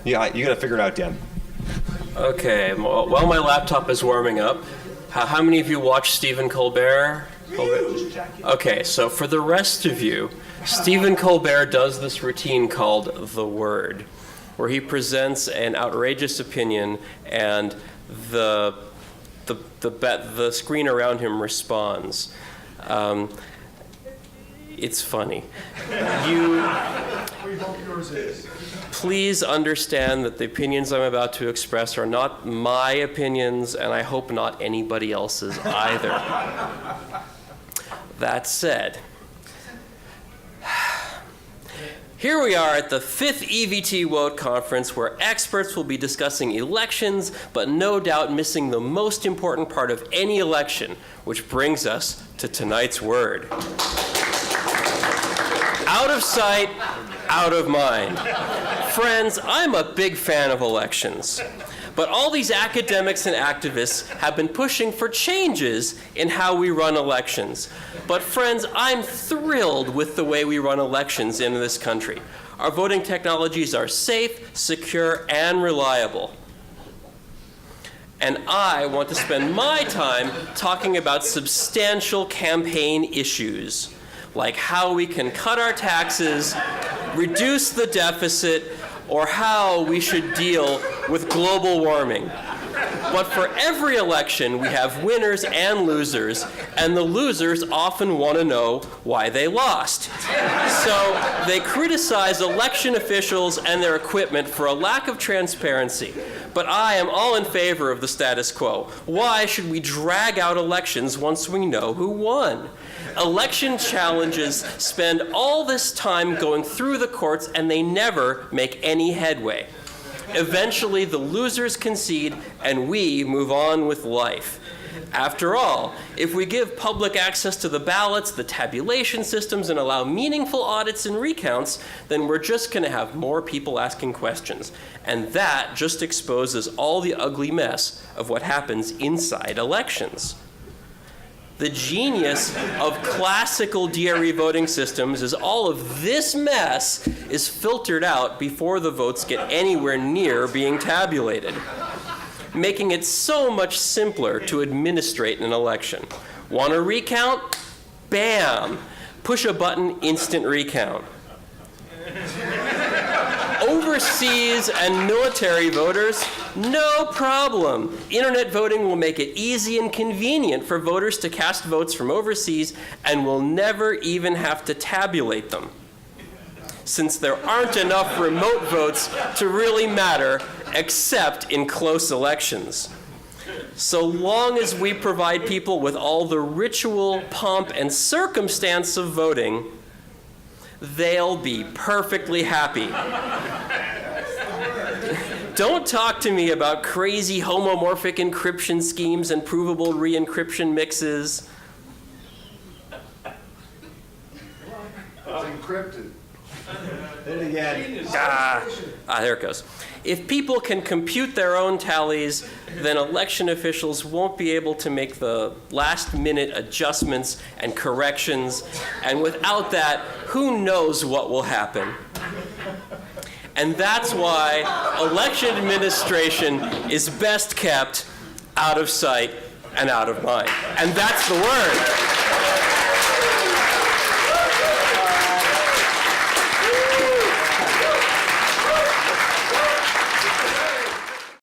Yeah, you got to figure it out, Dan. Okay, well, while my laptop is warming up, how many of you watch Stephen Colbert? Okay, so for the rest of you, Stephen Colbert does this routine called The Word, where he presents an outrageous opinion and the screen around him responds. It's funny. Please understand that the opinions I'm about to express are not my opinions, and I hope not anybody else's either. That said, here we are at the 5th EVT WOTE conference, where experts will be discussing elections, but no doubt missing the most important part of any election, which brings us to tonight's word. Out of sight, out of mind. Friends, I'm a big fan of elections, but all these academics and activists have been pushing for changes in how we run elections. But friends, I'm thrilled with the way we run elections in this country. Our voting technologies are safe, secure, and reliable. And I want to spend my time talking about substantial campaign issues, like how we can cut our taxes, reduce the deficit, or how we should deal with global warming. But for every election, we have winners and losers, and the losers often want to know why they lost. So they criticize election officials and their equipment for a lack of transparency. But I am all in favor of the status quo. Why should we drag out elections once we know who won? Election challenges spend all this time going through the courts, and they never make any headway. Eventually, the losers concede, and we move on with life. After all, if we give public access to the ballots, the tabulation systems, and allow meaningful audits and recounts, then we're just going to have more people asking questions. And that just exposes all the ugly mess of what happens inside elections. The genius of classical DRE voting systems is all of this mess is filtered out before the votes get anywhere near being tabulated, making it so much simpler to administrate an election. Want a recount? Bam! Push a button, instant recount. Overseas and military voters, no problem. Internet voting will make it easy and convenient for voters to cast votes from overseas, and will never even have to tabulate them, since there aren't enough remote votes to really matter except in close elections. So long as we provide people with all the ritual, pomp, and circumstance of voting, they'll be perfectly happy. Don't talk to me about crazy homomorphic encryption schemes and provable re-encryption mixes. It's encrypted. There it goes. If people can compute their own tallies, then election officials won't be able to make the last-minute adjustments and corrections, and without that, who knows what will happen. And that's why election administration is best kept out of sight and out of mind. And that's the word.